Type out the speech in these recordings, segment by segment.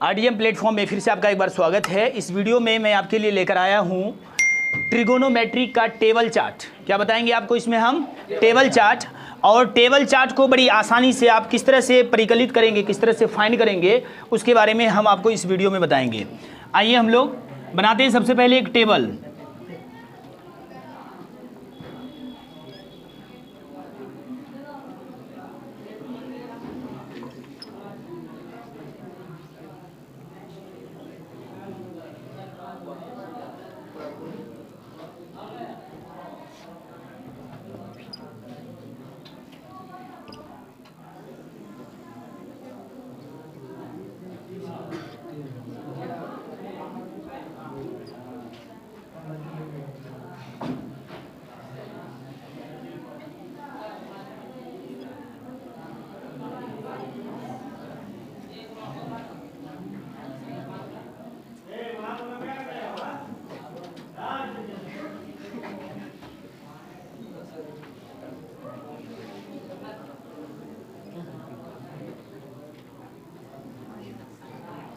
RDM platform में फिर से आपका एक बार स्वागत है। इस वीडियो में मैं आपके लिए लेकर आया हूँ ट्रिगोनोमेट्री का टेबल चार्ट। क्या बताएंगे आपको इसमें हम? Table chart. और टेबल चार्ट को बड़ी आसानी से आप किस तरह से परिकलित करेंगे, किस तरह से फाइंड करेंगे, उसके बारे में हम आपको इस वीडियो में बताएंगे। आइए हम लोग बनाते हैं सबसे पहले एक टेबल।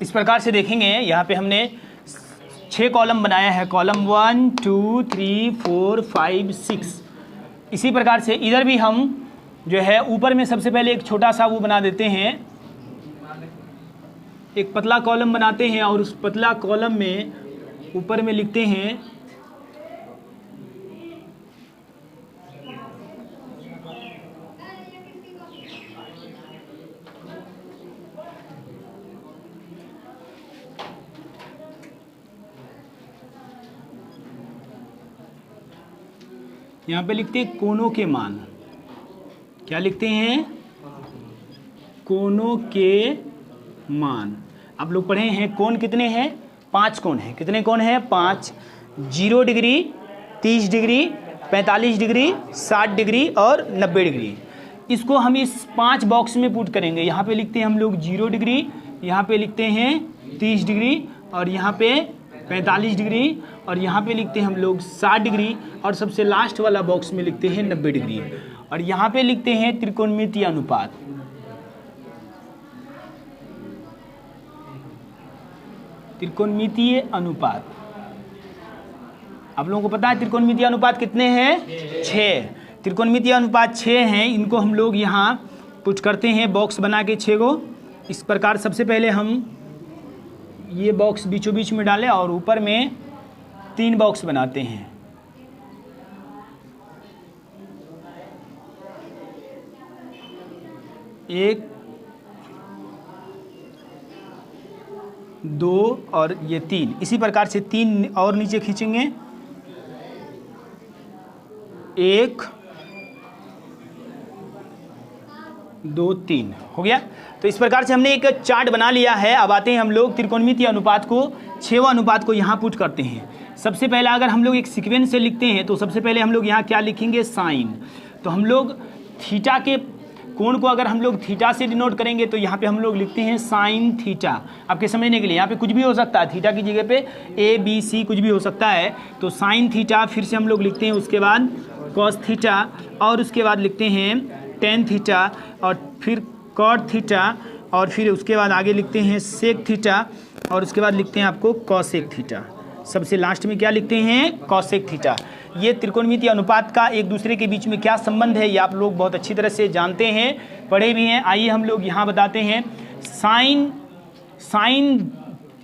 इस प्रकार से देखेंगे, यहाँ पे हमने 6 कॉलम बनाया है। कॉलम 1 2 3 4 5 6। इसी प्रकार से इधर भी हम जो है ऊपर में सबसे पहले एक छोटा सा वो बना देते हैं, एक पतला कॉलम बनाते हैं और उस पतला कॉलम में ऊपर में लिखते हैं यहाँ पे लिखते हैं कोनों के मान। क्या लिखते हैं? कोनों के मान। आप लोग पढ़े हैं कोण कितने हैं? 5 कोण हैं। कितने कोण हैं? 5। 0 डिग्री, 30 डिग्री, 45 डिग्री, 60 डिग्री और 90 डिग्री। इसको हम इस 5 बॉक्स में पुट करेंगे। यहाँ पे लिखते हैं हम लोग 0 डिग्री, यहाँ पे लिखते हैं 30 डिग्री और यहाँ पे 45 डिग्री और यहाँ पे लिखते हैं हम लोग 60 डिग्री और सबसे लास्ट वाला बॉक्स में लिखते हैं 90 डिग्री और यहाँ पे लिखते हैं त्रिकोणमितीय अनुपात। त्रिकोणमितीय अनुपात। आप लोगों को पता है त्रिकोणमितीय अनुपात कितने हैं? 6। त्रिकोणमितीय अनुपात 6 हैं। इनको हम लोग यहाँ पुट करते हैं बॉक्स बना के 6 को। इस प्रकार सबसे पहले हम ये बॉक्स बीचों बीच में डालें और ऊपर में 3 बॉक्स बनाते हैं। एक, 2 और ये 3। इसी प्रकार से 3 और नीचे खींचेंगे। 1 2 3 हो गया। तो इस प्रकार से हमने एक चार्ट बना लिया है। अब आते हैं हम लोग त्रिकोणमितीय अनुपात को, 6वां अनुपात को यहाँ पुट करते हैं। सबसे पहला अगर हम लोग एक सीक्वेंस से लिखते हैं तो सबसे पहले हम लोग यहाँ क्या लिखेंगे? साइन। तो हम लोग थीटा के कोण को अगर हम लोग थीटा से डिनोट करेंगे तो यहाँ पे हम लोग लिखते हैं साइन थीटा। आपके समझने के लिए यहाँ पे कुछ भी हो सकता है, थीटा की जगह पे A B C कुछ भी हो सकता है। तो साइन थीटा फिर से हम लोग लिखते हैं, उसके बाद कॉस थीटा और उसके बाद लिखते हैं टेन थीटा और फिर कॉट थीटा और फिर उसके बाद आगे लिखते हैं सेक थीटा और उसके बाद लिखते हैं आपको कॉसेक थीटा। सबसे लास्ट में क्या लिखते हैं? Cosec theta. ये त्रिकोणमितीय अनुपात का एक दूसरे के बीच में क्या संबंध है ये आप लोग बहुत अच्छी तरह से जानते हैं, पढ़े भी हैं। आइए हम लोग यहाँ बताते हैं। साइन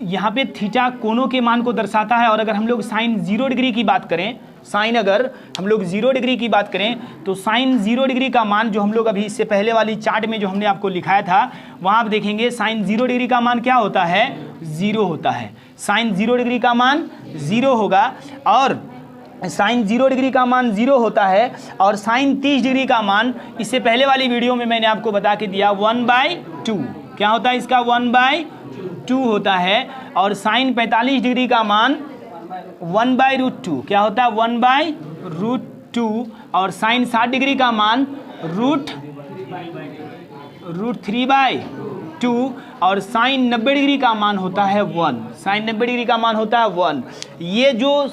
यहाँ पे थीटा कोणों के मान को दर्शाता है और अगर हम लोग साइन 0 डिग्री की बात करें, साइन अगर हम लोग 0 डिग्री की बात करें तो साइन 0 डिग्री का मान जो हम लोग अभी इससे पहले वाली चार्ट में जो हमने आपको लिखाया था वहाँ आप देखेंगे साइन 0 डिग्री का मान क्या होता है? 0 होता है। साइन 0 डिग्री का मान 0 होगा और साइन 0 डिग्री का मान 0 होता है और साइन 30 डिग्री का मान इससे पहले वाली वीडियो में मैंने आपको बता के दिया 1/2। क्या होता है इसका? 1/2 होता है। और साइन 45 डिग्री का मान 1/√2। क्या होता है? 1/√2। और साइन 60 डिग्री का मान √3/2 और साइन 90 डिग्री का मान होता है 1। साइन 90 डिग्री का मान होता है 1। ये जो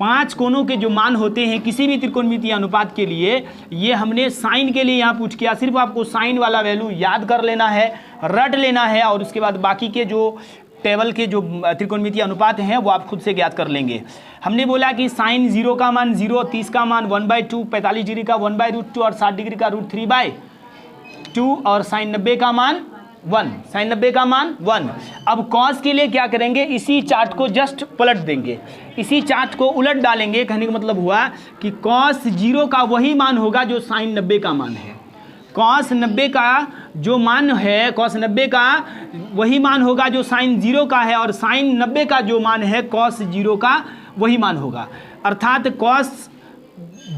5 कोणों के जो मान होते हैं किसी भी त्रिकोणमितीय अनुपात के लिए, ये हमने साइन के लिए यहाँ पूछ किया। सिर्फ आपको साइन वाला वैल्यू याद कर लेना है, रट लेना है, और उसके बाद बाकी के जो टेबल के जो त्रिकोणमितीय अनुपात हैं वो आप खुद से ज्ञात कर लेंगे। हमने बोला कि साइन 0 का मान 0, 30 का मान 1/2, 45 डिग्री का 1/√2 और 60 डिग्री का √3/2 और साइन 90 का मान 1, साइन 90 का मान 1। अब कॉस के लिए क्या करेंगे, इसी चार्ट को जस्ट पलट देंगे, इसी चार्ट को उलट डालेंगे। कहने का मतलब हुआ कि कॉस 0 का वही मान होगा जो साइन 90 का मान है। कॉस 90 का जो मान है, कॉस 90 का वही मान होगा जो साइन 0 का है, और साइन 90 का जो मान है कॉस 0 का वही मान होगा। अर्थात कॉस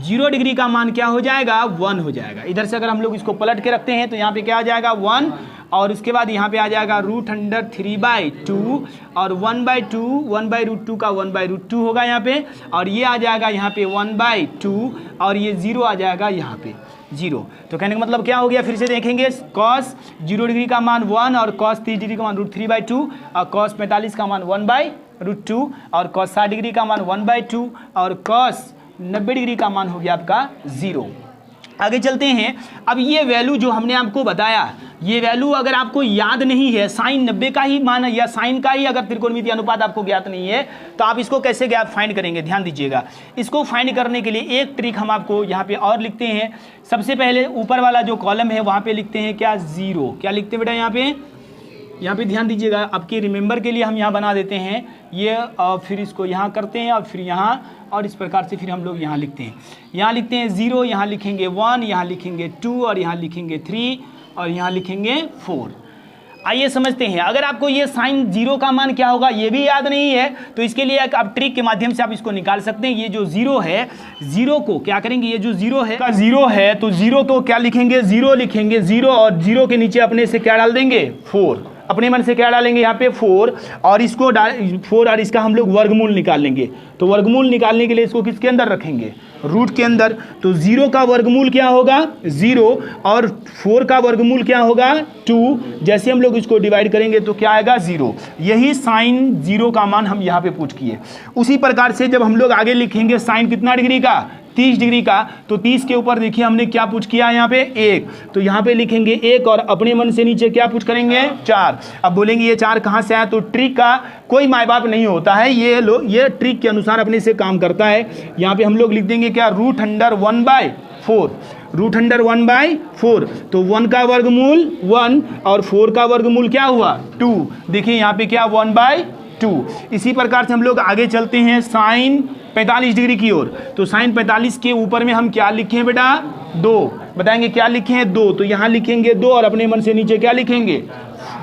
0 डिग्री का मान क्या हो जाएगा, 1 हो जाएगा। इधर से अगर हम लोग इसको पलट के रखते हैं तो यहाँ पे क्या आ जाएगा 1, और उसके बाद यहाँ पे आ जाएगा √3/2 और 1/2, 1/√2 का 1/√2 होगा यहाँ पे, और ये आ जाएगा यहाँ पे 1/2 और ये 0 आ जाएगा यहाँ पे 0। तो कहने का मतलब क्या हो गया, फिर से देखेंगे, कॉस 0 डिग्री का मान 1 और कॉस 30 डिग्री का मान √3/2 और कॉस 45 का मान 1/√2 और कॉस 60 डिग्री का मान 1/2 और कॉस 90 डिग्री का मान हो गया आपका 0। आगे चलते हैं। अब ये वैल्यू जो हमने आपको बताया, ये वैल्यू अगर आपको याद नहीं है, साइन 90 का ही मान है या साइन का ही अगर त्रिकोणमितीय अनुपात आपको ज्ञात नहीं है, तो आप इसको कैसे ज्ञात फाइंड करेंगे, ध्यान दीजिएगा। इसको फाइंड करने के लिए एक ट्रिक हम आपको यहाँ पे और लिखते हैं। सबसे पहले ऊपर वाला जो कॉलम है वहाँ पे लिखते हैं क्या, 0। क्या लिखते हैं बेटा यहाँ पे ध्यान दीजिएगा, आपके रिमेंबर के लिए हम यहाँ बना देते हैं ये, और फिर इसको यहाँ करते हैं और फिर यहाँ, और इस प्रकार से फिर हम लोग यहाँ लिखते हैं। यहाँ लिखते हैं 0, यहाँ लिखेंगे 1, यहाँ लिखेंगे 2 और यहाँ लिखेंगे 3 और यहाँ लिखेंगे 4। आइए समझते हैं। अगर आपको ये साइन 0 का मान क्या होगा ये भी याद नहीं है, तो इसके लिए आप ट्रिक के माध्यम से आप इसको निकाल सकते हैं। ये जो 0 है, 0 को क्या करेंगे, ये जो 0 है, 0 है तो 0 को क्या लिखेंगे, 0 लिखेंगे 0, और 0 के नीचे अपने से क्या डाल देंगे, 4। अपने मन से क्या डालेंगे यहाँ पे 4, और इसको 4 और इसका हम लोग वर्गमूल निकाल लेंगे। तो वर्गमूल निकालने के लिए इसको किसके अंदर रखेंगे, रूट के अंदर। तो 0 का वर्गमूल क्या होगा, 0, और 4 का वर्गमूल क्या होगा, 2। जैसे हम लोग इसको डिवाइड करेंगे तो क्या आएगा, 0। यही साइन 0 का मान हम यहाँ पे पूछ किए। उसी प्रकार से जब हम लोग आगे लिखेंगे साइन कितना डिग्री का, 30 डिग्री का, तो 30 के ऊपर देखिए हमने क्या पूछ किया यहाँ पे, 1। तो यहाँ पे लिखेंगे 1 और अपने मन से नीचे क्या पूछ करेंगे, 4। अब बोलेंगे ये 4 कहाँ से आया, तो ट्रिक का कोई माय बाप नहीं होता है, ये ट्रिक के अनुसार अपने से काम करता है। यहाँ पे हम लोग लिख देंगे क्या, √1/4, √1/4। तो 1 का वर्गमूल 1 और 4 का वर्गमूल क्या हुआ, 2। देखिए यहाँ पे क्या, 1/2। इसी प्रकार से हम लोग आगे चलते हैं साइन 45 डिग्री की ओर। तो साइन 45 के ऊपर में हम क्या लिखे हैं बेटा, 2। बताएंगे क्या लिखे हैं, 2। तो यहाँ लिखेंगे 2 और अपने मन से नीचे क्या लिखेंगे,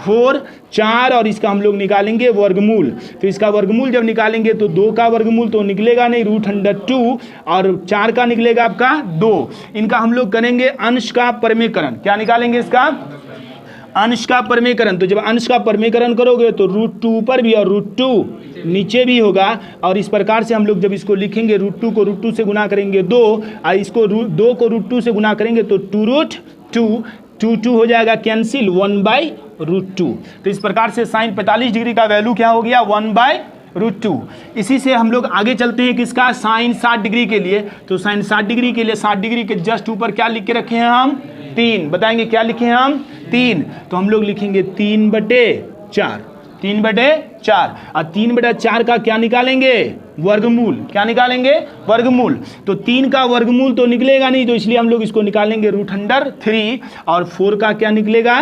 4, 4, और इसका हम लोग निकालेंगे वर्गमूल। तो इसका वर्गमूल जब निकालेंगे तो 2 का वर्गमूल तो निकलेगा नहीं, √2, और 4 का निकलेगा आपका 2। इनका हम लोग करेंगे अंश का परमीकरण। क्या निकालेंगे इसका, अंश का परमीकरण। तो जब अंश का परमीकरण करोगे तो √2 ऊपर भी और √2 नीचे भी होगा, और इस प्रकार से हम लोग जब इसको लिखेंगे, √2 को √2 से गुना करेंगे 2, और इसको 2 को √2 से गुना करेंगे तो 2√2 हो जाएगा कैंसिल, 1/√2। तो इस प्रकार से साइन 45 डिग्री का वैल्यू क्या हो गया, 1/√2। इसी से हम लोग आगे चलते हैं किसका, साइन 60 डिग्री के लिए। तो साइन 60 डिग्री के लिए 60 डिग्री के जस्ट ऊपर क्या लिख के रखे हैं हम, 3। बताएंगे क्या लिखे हैं हम, 3। तो हम लोग लिखेंगे 3/4, 3/4, और 3/4 का क्या निकालेंगे, वर्गमूल। क्या निकालेंगे, वर्गमूल। तो 3 का वर्गमूल तो निकलेगा नहीं, तो इसलिए हम लोग इसको निकालेंगे √3, और 4 का क्या निकलेगा,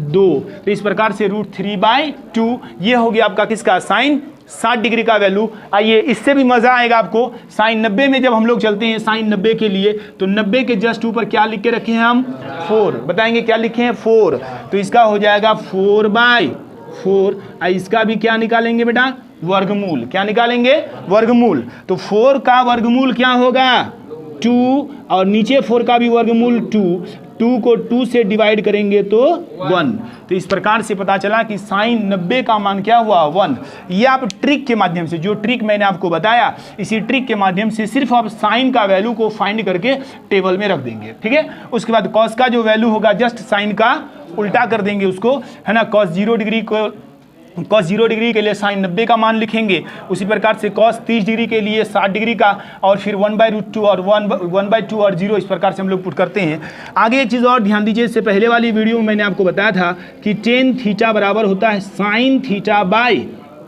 2। तो इस प्रकार से √3/2 ये हो गया आपका किसका, साइन 60 डिग्री का वैल्यू। आइए इससे भी मजा आएगा आपको। साइन 90 में जब हम लोग चलते हैं साइन 90 के लिए, तो 90 के जस्ट ऊपर क्या लिख के रखे हैं हम, 4। बताएंगे क्या लिखे हैं, 4। तो इसका हो जाएगा 4/4। इसका भी क्या निकालेंगे बेटा, वर्गमूल। क्या निकालेंगे, वर्गमूल। तो 4 का वर्गमूल क्या होगा, 2, और नीचे 4 का भी वर्गमूल 2 को 2 से डिवाइड करेंगे तो 1। तो इस प्रकार से पता चला कि साइन 90 का मान क्या हुआ, 1। ये आप ट्रिक के माध्यम से, जो ट्रिक मैंने आपको बताया, इसी ट्रिक के माध्यम से सिर्फ आप साइन का वैल्यू को फाइंड करके टेबल में रख देंगे, ठीक है। उसके बाद कॉस का जो वैल्यू होगा जस्ट साइन का उल्टा कर देंगे उसको, है ना। कॉस 0 डिग्री को cos 0 डिग्री के लिए साइन 90 का मान लिखेंगे, उसी प्रकार से cos 30 डिग्री के लिए 60 डिग्री का, और फिर 1/√2 और 1/2 और 0, इस प्रकार से हम लोग पुट करते हैं। आगे एक चीज़ और ध्यान दीजिए, इससे पहले वाली वीडियो में मैंने आपको बताया था कि tan थीटा बराबर होता है sine theta by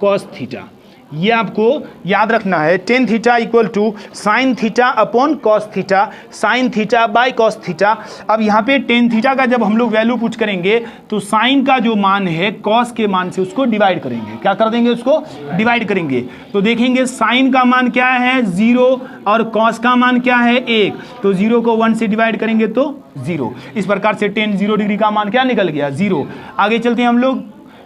cos theta. ये आपको याद रखना है, tan theta equal to sine theta upon cos theta, sine theta by cos theta. अब यहाँ पे tan थीटा का जब हम लोग वैल्यू पुट करेंगे तो साइन का जो मान है कॉस के मान से उसको डिवाइड करेंगे। क्या कर देंगे? उसको डिवाइड करेंगे। तो देखेंगे साइन का मान क्या है 0 और कॉस का मान क्या है 1, तो 0 को 1 से डिवाइड करेंगे तो 0। इस प्रकार से tan 0 डिग्री का मान क्या निकल गया? 0। आगे चलते हैं हम लोग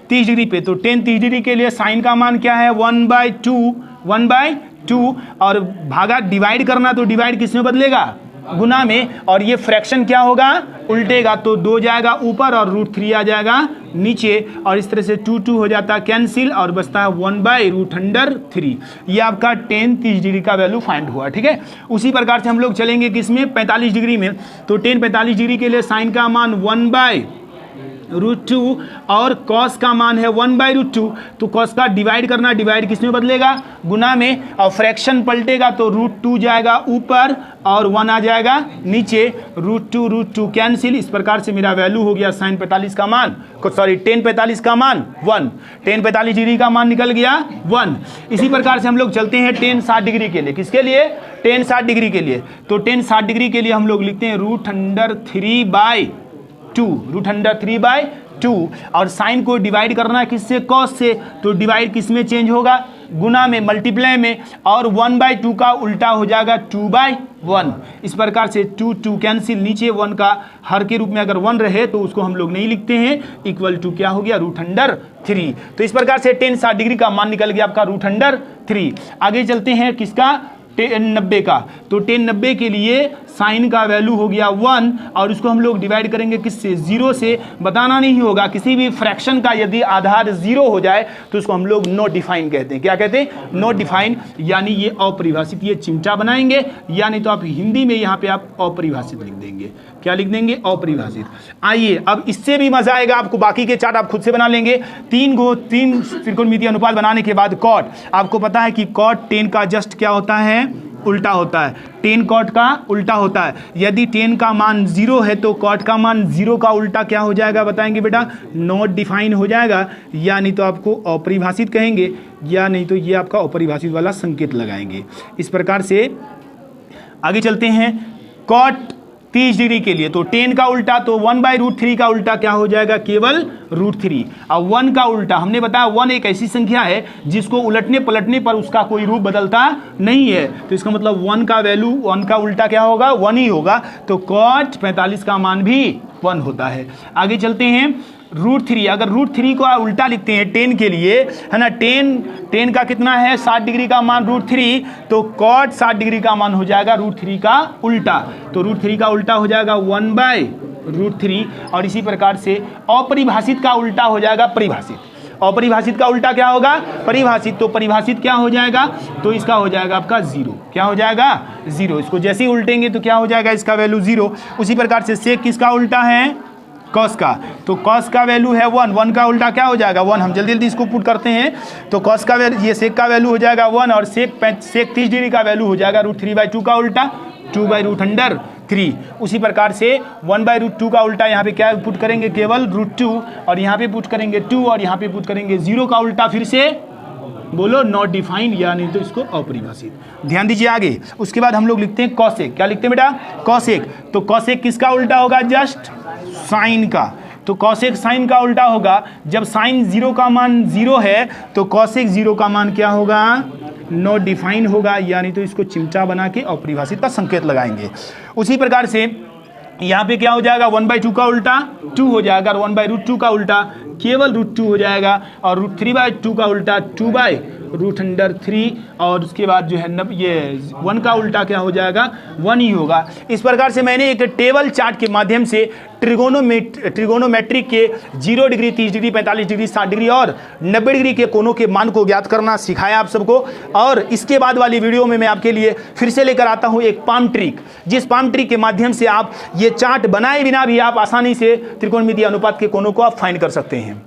30 डिग्री पे, तो tan 30 डिग्री के लिए साइन का मान क्या है 1/2 और भागा डिवाइड करना, तो डिवाइड किस में बदलेगा? गुना में, और ये फ्रैक्शन क्या होगा? उल्टेगा, तो 2 जाएगा ऊपर और √3 आ जाएगा नीचे, और इस तरह से 2 हो जाता है कैंसिल और बचता है 1/√3। ये आपका tan 30 डिग्री का वैल्यू फाइंड हुआ। ठीक है, उसी प्रकार से हम लोग चलेंगे किसमें? 45 डिग्री में, तो tan 45 डिग्री के लिए साइन का मान 1/√2 और cos का मान है 1/√2, तो cos का डिवाइड करना, डिवाइड किस में बदलेगा? गुना में, और फ्रैक्शन पलटेगा तो √2 जाएगा ऊपर और 1 आ जाएगा नीचे, √2 कैंसिल। इस प्रकार से मेरा वैल्यू हो गया sin 45 का मान, tan 45 का मान 1, tan 45 डिग्री का मान निकल गया 1। इसी प्रकार से हम लोग चलते हैं tan 60 डिग्री के लिए। किसके लिए? tan 60 डिग्री के लिए। तो tan 60 डिग्री के लिए हम लोग लिखते हैं √3/2 और साइन को डिवाइड करना है किससे? कॉस से, तो डिवाइड किस में चेंज होगा? गुना में, मल्टीप्लाई में, और 1/2 का उल्टा हो जाएगा 2/1। इस प्रकार से 2 कैंसिल, नीचे 1 का हर के रूप में अगर 1 रहे तो उसको हम लोग नहीं लिखते हैं, इक्वल टू क्या हो गया? √3। तो इस प्रकार से tan 60 डिग्री का मान निकल गया आपका √3। आगे चलते हैं किसका? tan 90 का। तो tan 90 के लिए साइन का वैल्यू हो गया 1 और उसको हम लोग डिवाइड करेंगे किससे? 0 से। बताना नहीं होगा, किसी भी फ्रैक्शन का यदि आधार 0 हो जाए तो उसको हम लोग नॉट डिफाइन कहते हैं। क्या कहते हैं? नॉट डिफाइन, यानी ये अपरिभाषित। ये चिमटा बनाएंगे, या नहीं तो आप हिंदी में यहाँ पे आप अपरिभाषित लिख देंगे। क्या लिख देंगे? अपरिभाषित। आइए अब इससे भी मजा आएगा आपको, बाकी के चार्ट आप खुद से बना लेंगे। 3 त्रिकोणमितीय अनुपात बनाने के बाद कॉट, आपको पता है कि कॉट tan का जस्ट क्या होता है? उल्टा होता है। tan cot का उल्टा होता है। यदि tan का मान 0 है तो cot का मान 0 का उल्टा क्या हो जाएगा? बताएंगे बेटा, नॉट डिफाइन हो जाएगा, या नहीं तो आपको अपरिभाषित कहेंगे, या नहीं तो ये आपका अपरिभाषित वाला संकेत लगाएंगे। इस प्रकार से आगे चलते हैं cot 30 डिग्री के लिए। तो tan का उल्टा, तो 1/√3 का उल्टा क्या हो जाएगा? केवल √3। अब 1 का उल्टा, हमने बताया 1 एक ऐसी संख्या है जिसको उलटने पलटने पर उसका कोई रूप बदलता नहीं है, तो इसका मतलब 1 का वैल्यू, 1 का उल्टा क्या होगा? 1 ही होगा। तो cot 45 का मान भी 1 होता है। आगे चलते हैं √3। अगर √3 को उल्टा लिखते हैं tan के लिए, है ना, tan का कितना है? 60 डिग्री का मान √3, तो cot 60 डिग्री का मान हो जाएगा √3 का उल्टा। तो √3 का उल्टा हो जाएगा 1/√3, और इसी प्रकार से अपरिभाषित का उल्टा हो जाएगा परिभाषित। अपरिभाषित का उल्टा क्या होगा? परिभाषित। तो परिभाषित क्या हो जाएगा? तो इसका हो जाएगा आपका 0। क्या हो जाएगा? 0। इसको जैसे ही उल्टेंगे तो क्या हो जाएगा? इसका वैल्यू 0। उसी प्रकार से सेक किसका उल्टा है? कॉस का। तो कॉस का वैल्यू है 1 का उल्टा क्या हो जाएगा? 1। हम जल्दी जल्दी इसको पुट करते हैं। तो कॉस का वैल्यू, ये सेक का वैल्यू हो जाएगा 1, और सेक 30 डिग्री का वैल्यू हो जाएगा √3/2 का उल्टा 2/√3। उसी प्रकार से 1/√2 का उल्टा यहाँ पे क्या पुट करेंगे? केवल √2, और यहाँ पे पुट करेंगे 2, और यहाँ पे पुट करेंगे 0 का उल्टा, फिर से बोलो नॉट डिफाइन, या नहीं तो इसको अपरिभाषित। ध्यान दीजिए आगे। उसके बाद हम लोग लिखते हैं कॉसेक। क्या लिखते हैं बेटा? कॉसेक। तो कॉसेक किसका उल्टा होगा? जस्ट साइन का। तो कॉसेक साइन का उल्टा होगा। जब साइन 0 का मान 0 है तो कॉसेक 0 का मान क्या होगा? नॉट डिफाइन होगा, यानी तो इसको चिमटा बना के अपरिभाषित का संकेत लगाएंगे। उसी प्रकार से यहाँ पे क्या हो जाएगा? 1/2 का उल्टा 2 हो जाएगा, और 1/√2 का उल्टा केवल √2 हो जाएगा, और √3/2 का उल्टा 2/√3, और उसके बाद जो है ये 1 का उल्टा क्या हो जाएगा? 1 ही होगा। इस प्रकार से मैंने एक टेबल चार्ट के माध्यम से ट्रिगोनोमेट्रिक के 0 डिग्री, 30 डिग्री, 45 डिग्री, 60 डिग्री और 90 डिग्री के कोनों के मान को ज्ञात करना सिखाया आप सबको। और इसके बाद वाली वीडियो में मैं आपके लिए फिर से लेकर आता हूं एक पाम ट्रिक, जिस पाम ट्रिक के माध्यम से आप ये चार्ट बनाए बिना भी आप आसानी से त्रिकोणमितीय अनुपात के कोनों को आप फाइंड कर सकते हैं।